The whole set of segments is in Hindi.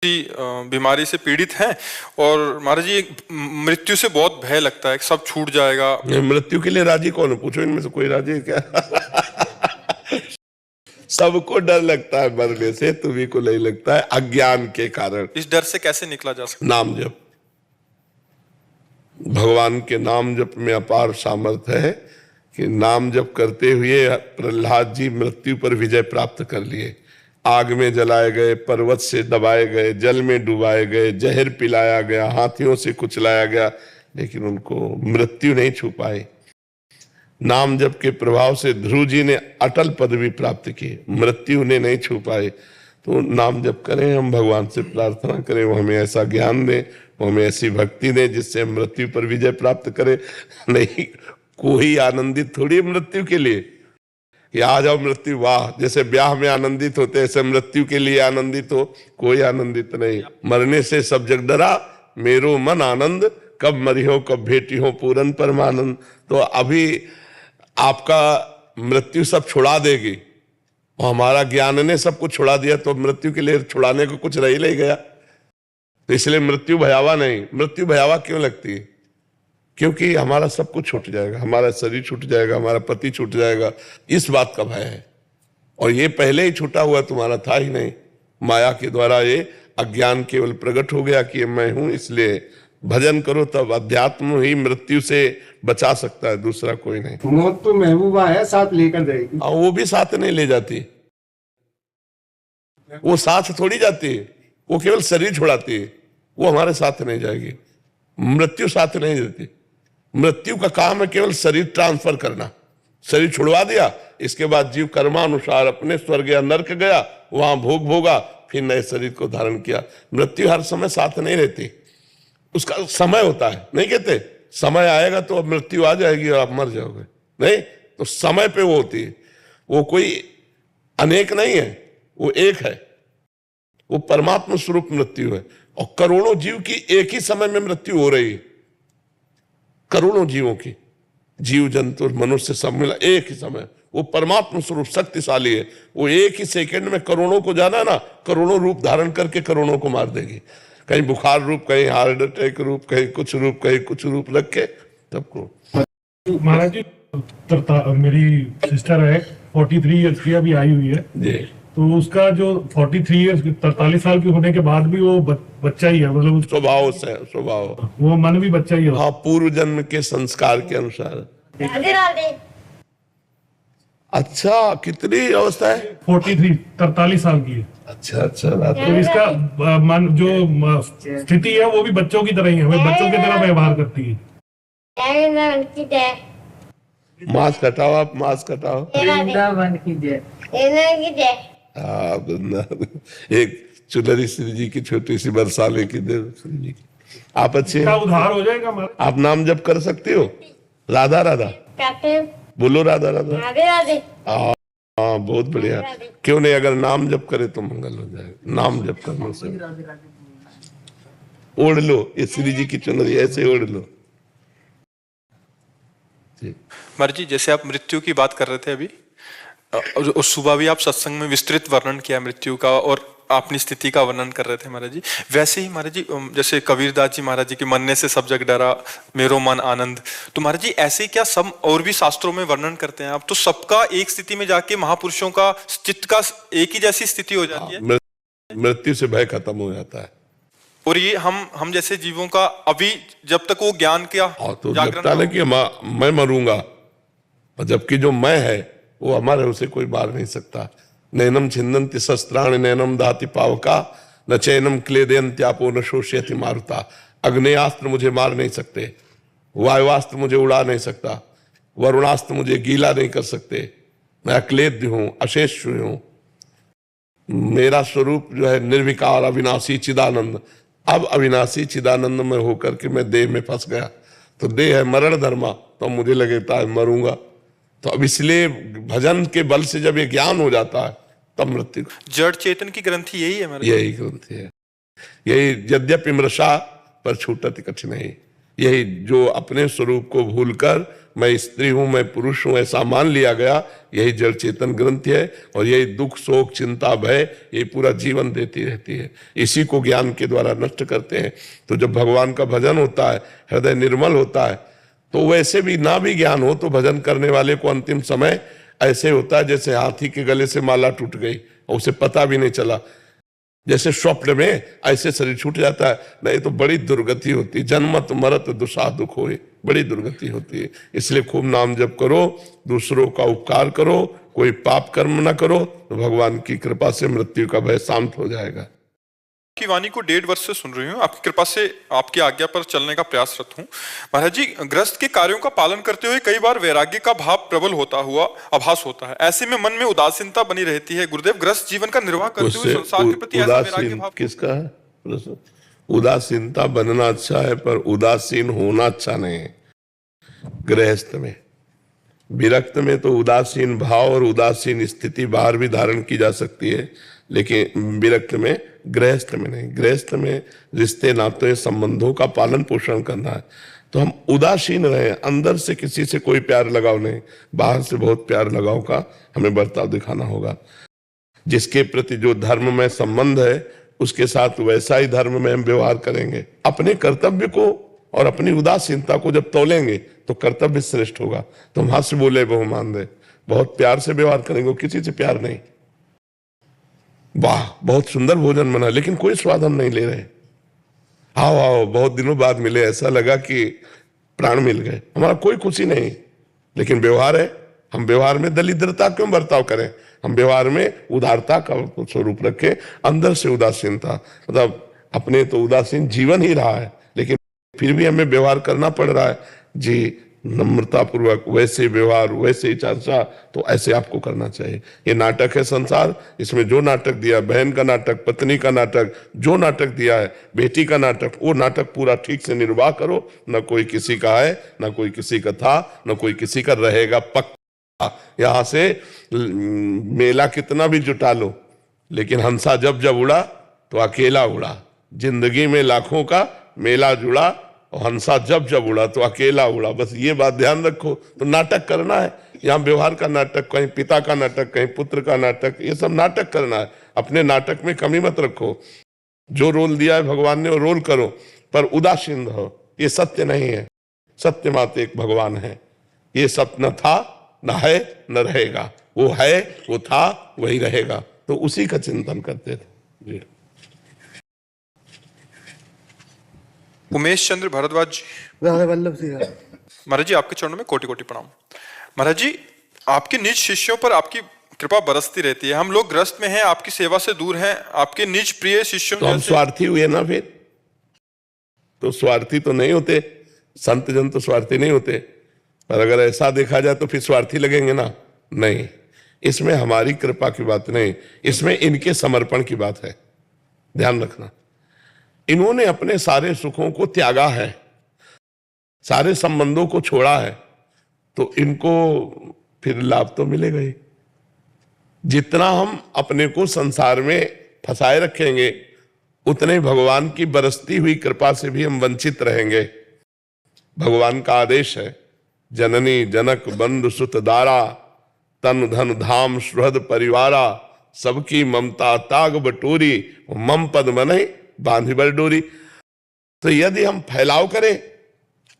बीमारी से पीड़ित हैं और महाराज जी मृत्यु से बहुत भय लगता है कि सब छूट जाएगा। मृत्यु के लिए राजी कौन है? पूछो इनमें से कोई राजी है क्या? सबको डर लगता है मरने से, तुम्ही को नहीं लगता है अज्ञान के कारण। इस डर से कैसे निकला जा सकता? नाम जप। भगवान के नाम जप में अपार सामर्थ्य है कि नाम जप करते हुए प्रहलाद जी मृत्यु पर विजय प्राप्त कर लिए। आग में जलाए गए, पर्वत से दबाए गए, जल में डुबाए गए, जहर पिलाया गया, हाथियों से कुचलाया गया, लेकिन उनको मृत्यु नहीं छू पाई। नाम जप के प्रभाव से ध्रुव जी ने अटल पदवी प्राप्त की, मृत्यु ने नहीं छू पाए। तो नाम जप करें, हम भगवान से प्रार्थना करें, वो हमें ऐसा ज्ञान दे, वो हमें ऐसी भक्ति दे जिससे हम मृत्यु पर विजय प्राप्त करें। नहीं, कोई आनंदित थोड़ी मृत्यु के लिए कि आ जाओ मृत्यु, वाह, जैसे ब्याह में आनंदित होते ऐसे मृत्यु के लिए आनंदित हो। कोई आनंदित नहीं। मरने से सब जग डरा, मेरो मन आनंद, कब मरी हो कब भेटी हो पूरन परमानंद। तो अभी आपका मृत्यु सब छुड़ा देगी और हमारा ज्ञान ने सब कुछ छुड़ा दिया, तो मृत्यु के लिए छुड़ाने को कुछ रह ही नहीं गया। तो इसलिए मृत्यु भयावह नहीं। मृत्यु भयावह क्यों लगती है? क्योंकि हमारा सब कुछ छूट जाएगा, हमारा शरीर छूट जाएगा, हमारा पति छूट जाएगा, इस बात का भय है। और ये पहले ही छूटा हुआ तुम्हारा था ही नहीं। माया के द्वारा ये अज्ञान केवल प्रकट हो गया कि मैं हूं, इसलिए भजन करो, तब अध्यात्म ही मृत्यु से बचा सकता है, दूसरा कोई नहीं। मौत तो महबूबा है, साथ लेकर जाएगी। वो भी साथ नहीं ले जाती, वो साथ थोड़ी जाती है, वो केवल शरीर छुड़ाती है, वो हमारे साथ नहीं जाएगी। मृत्यु साथ नहीं देती। मृत्यु का काम है केवल शरीर ट्रांसफर करना। शरीर छुड़वा दिया, इसके बाद जीव कर्मानुसार अपने स्वर्ग या नरक गया, वहां भोग भोगा, फिर नए शरीर को धारण किया। मृत्यु हर समय साथ नहीं रहती, उसका समय होता है। नहीं कहते समय आएगा तो अब मृत्यु आ जाएगी और आप मर जाओगे, नहीं, तो समय पे वो होती है। वो कोई अनेक नहीं है, वो एक है, वो परमात्मा स्वरूप मृत्यु है। और करोड़ों जीव की एक ही समय में मृत्यु हो रही है। करोड़ों जीवों की, जीव जंतु और मनुष्य सब मिला एक ही समय। वो परमात्मा स्वरूप शक्तिशाली है, वो एक ही सेकंड में करोड़ों को जाना ना, करोड़ों रूप धारण करके करोड़ों को मार देगी। कहीं बुखार रूप, कहीं हार्ट अटैक रूप, कहीं कुछ रूप, कहीं कुछ रूप रख के सबको। महाराज जी, मेरी सिस्टर है 43 ईयर्स की, अभी आई हुई है जी। तो उसका जो 43 ईयर्स 43 साल की होने के बाद भी वो बच्चा ही है, मतलब स्वभाव से, स्वभाव, वो मन भी बच्चा ही है। हाँ, पूर्व जन्म के संस्कार के अनुसार। अच्छा, कितनी अवस्था है? 43 साल की है। अच्छा अच्छा। तो इसका मन जो स्थिति है वो भी बच्चों की तरह ही है, वो बच्चों की तरह व्यवहार करती है। मांस कटाओ, आप मांस कटाओ। एक चुनरी श्री जी की छोटी सी बरसाने की दे श्री जी की। आप अच्छे, उद्धार हो जाएगा। आप नाम जप कर सकते हो? राधा राधा बोलो, राधा राधा। हाँ, बहुत बढ़िया। क्यों नहीं, अगर नाम जप करे तो मंगल हो जाएगा। नाम जप करने से ओढ़ लो, ये श्री जी की चुनरी ऐसे ओढ़ लो। महाराज जी, जैसे आप मृत्यु की बात कर रहे थे अभी, और सुबह भी आप सत्संग में विस्तृत वर्णन किया मृत्यु का और अपनी स्थिति का वर्णन कर रहे थे महाराज जी। वैसे ही महाराज जी, जैसे कबीरदास जी महाराज जी के मरने से सब जग डरा, मेरो मन आनंद, तो महाराज जी ऐसे क्या सब और भी शास्त्रों में वर्णन करते हैं आप? तो सबका एक स्थिति में जाके महापुरुषों का चित्त का एक ही जैसी स्थिति हो जाती है, मृत्यु से भय खत्म हो जाता है। और ये हम जैसे जीवों का अभी जब तक वो ज्ञान क्या तो लगता है कि मैं मरूंगा, जबकि जो मैं है वो हमारे, उसे कोई मार नहीं सकता। नैनम छिन्दन्ति शस्त्राणि नैनम दाति पावका, न चैनम क्लेदयन्त्यापो न शोष्यति मारुता। अग्नेयास्त्र मुझे मार नहीं सकते, वायुवास्त्र मुझे उड़ा नहीं सकता, वरुणास्त्र मुझे गीला नहीं कर सकते। मैं अक्लेद्य हूं, अशेष हूं। मेरा स्वरूप जो है निर्विकार, अविनाशी, चिदानंद। अब अविनाशी चिदानंद में होकर के मैं देह में फंस गया, तो देह है मरण धर्मा, तो मुझे लगता है मरूंगा। तो अब इसलिए भजन के बल से जब ये ज्ञान हो जाता है तब मृत्यु। जड़ चेतन की ग्रंथि यही है, यही ग्रंथि है, यही यद्यपि मृषा पर छूटत कठिन है। यही जो अपने स्वरूप को भूलकर मैं स्त्री हूं, मैं पुरुष हूं, ऐसा मान लिया गया, यही जड़ चेतन ग्रंथि है। और यही दुख, शोक, चिंता, भय ये पूरा जीवन देती रहती है। इसी को ज्ञान के द्वारा नष्ट करते हैं। तो जब भगवान का भजन होता है, हृदय निर्मल होता है, तो वैसे भी ना भी ज्ञान हो तो भजन करने वाले को अंतिम समय ऐसे होता है जैसे हाथी के गले से माला टूट गई और उसे पता भी नहीं चला। जैसे स्वप्न में ऐसे शरीर छूट जाता है, नहीं तो बड़ी दुर्गति होती है। जन्मत मरत दुषा दुख होए, बड़ी दुर्गति होती है। इसलिए खूब नाम जप करो, दूसरों का उपकार करो, कोई पाप कर्म ना करो, तो भगवान की कृपा से मृत्यु का भय शांत हो जाएगा। की वाणी को 1.5 वर्ष से सुन रही हूँ, आपकी कृपा से आपकी आज्ञा पर चलने का प्रयासरत हूँ। महाराज जी, गृहस्थ के कार्यों का पालन करते हुए कई बार वैराग्य का भाव प्रबल होता हुआ आभास होता है। ऐसे में मन में उदासीनता बनी रहती है। गुरुदेव, गृहस्थ जीवन का निर्वाह करते हुए संसार के प्रति ऐसा वैराग्य भाव किसका है प्रश्न? उदासीनता बनना अच्छा है, पर उदासीन होना अच्छा नहीं है। गृहस्थ में, विरक्त में तो उदासीन भाव और उदासीन स्थिति बाहर भी धारण की जा सकती है, लेकिन विरक्त में, गृहस्थ में नहीं। गृहस्थ में रिश्ते नाते संबंधों का पालन पोषण करना है। तो हम उदासीन रहे, अंदर से किसी से कोई प्यार लगाव नहीं, बाहर से बहुत प्यार लगाव का हमें बर्ताव दिखाना होगा। जिसके प्रति जो धर्म में संबंध है उसके साथ वैसा ही धर्म में हम व्यवहार करेंगे। अपने कर्तव्य को और अपनी उदासीनता को जब तोलेंगे तो कर्तव्य श्रेष्ठ होगा। तो हम हाथ से बोले बहुमान दे, बहुत प्यार से व्यवहार करेंगे, किसी से प्यार नहीं। वाह बहुत सुंदर भोजन बना, लेकिन कोई स्वाद हम नहीं ले रहे। आओ आओ, बहुत दिनों बाद मिले, ऐसा लगा कि प्राण मिल गए, हमारा कोई खुशी नहीं। लेकिन व्यवहार है, हम व्यवहार में दरिद्रता क्यों बर्ताव करें? हम व्यवहार में उदारता का स्वरूप रखें, अंदर से उदासीनता, मतलब अपने तो उदासीन जीवन ही रहा है, लेकिन फिर भी हमें व्यवहार करना पड़ रहा है जी, नम्रता पूर्वक, वैसे व्यवहार, वैसे ही चर्चा, तो ऐसे आपको करना चाहिए। ये नाटक है संसार, इसमें जो नाटक दिया, बहन का नाटक, पत्नी का नाटक, जो नाटक दिया है, बेटी का नाटक, वो नाटक पूरा ठीक से निर्वाह करो। न कोई किसी का है, न कोई किसी का था, न कोई किसी का रहेगा पक्का। यहां से मेला कितना भी जुटा लो, लेकिन हंसा जब जब उड़ा तो अकेला उड़ा। जिंदगी में लाखों का मेला जुड़ा और हंसा जब जब उड़ा तो अकेला उड़ा। बस ये बात ध्यान रखो। तो नाटक करना है, यहाँ व्यवहार का नाटक, कहीं पिता का नाटक, कहीं पुत्र का नाटक, ये सब नाटक करना है। अपने नाटक में कमी मत रखो, जो रोल दिया है भगवान ने वो रोल करो, पर उदासीन रहो। ये सत्य नहीं है, सत्य मात्र एक भगवान है। ये सत्य न था, न है, न रहेगा। वो है, वो था, वही रहेगा। तो उसी का चिंतन करते थे जी। उमेश चंद्र भारद्वाज जी, राधा वल्लभ सिंह। महाराज जी, आपके चरणों में कोटि कोटि प्रणाम। महाराज जी, आपके निज शिष्यों पर आपकी कृपा बरसती रहती है। हम लोग ग्रस्त में हैं, आपकी सेवा से दूर हैं, आपके निज प्रिय शिष्यों तो हम स्वार्थी हुए ना, फिर तो स्वार्थी तो नहीं होते, संत जन तो स्वार्थी नहीं होते। पर अगर ऐसा देखा जाए तो फिर स्वार्थी लगेंगे ना? नहीं, इसमें हमारी कृपा की बात नहीं, इसमें इनके समर्पण की बात है। ध्यान रखना, इन्होंने अपने सारे सुखों को त्यागा है, सारे संबंधों को छोड़ा है, तो इनको फिर लाभ तो मिलेगा ही। जितना हम अपने को संसार में फंसाए रखेंगे, उतने भगवान की बरसती हुई कृपा से भी हम वंचित रहेंगे। भगवान का आदेश है, जननी जनक बंधु सुत दारा, तन धन धाम सुहृद परिवारा, सबकी ममता ताग बटोरी, मम पद मने बांधी बर डोरी। तो यदि हम फैलाव करें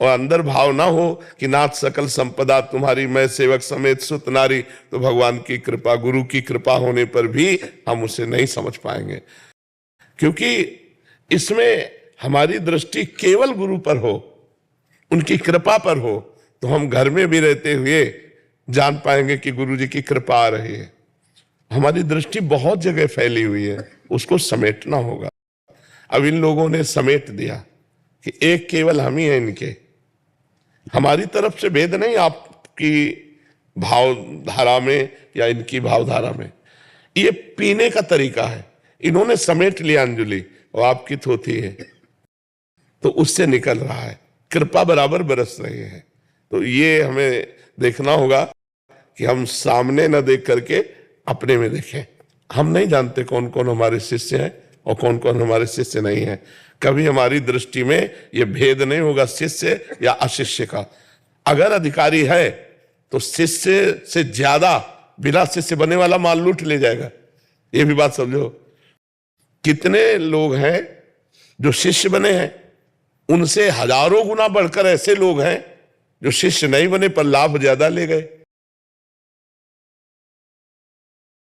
और अंदर भाव ना हो कि नाथ सकल संपदा तुम्हारी, मैं सेवक समेत सुत नारी, तो भगवान की कृपा, गुरु की कृपा होने पर भी हम उसे नहीं समझ पाएंगे। क्योंकि इसमें हमारी दृष्टि केवल गुरु पर हो, उनकी कृपा पर हो, तो हम घर में भी रहते हुए जान पाएंगे कि गुरु जी की कृपा आ रही है। हमारी दृष्टि बहुत जगह फैली हुई है, उसको समेटना होगा। अब इन लोगों ने समेट दिया कि एक केवल हम ही हैं इनके, हमारी तरफ से भेद नहीं आपकी भावधारा में या इनकी भावधारा में। ये पीने का तरीका है, इन्होंने समेट लिया अंजलि और आपकी थोथी है, तो उससे निकल रहा है, कृपा बराबर बरस रही है। तो ये हमें देखना होगा कि हम सामने न देख करके अपने में देखें। हम नहीं जानते कौन कौन हमारे शिष्य हैं और कौन कौन हमारे शिष्य नहीं है। कभी हमारी दृष्टि में यह भेद नहीं होगा शिष्य या अशिष्य का। अगर अधिकारी है तो शिष्य से ज्यादा बिना शिष्य बने वाला माल लूट ले जाएगा। ये भी बात समझो। कितने लोग हैं जो शिष्य बने हैं, उनसे हजारों गुना बढ़कर ऐसे लोग हैं जो शिष्य नहीं बने पर लाभ ज्यादा ले गए।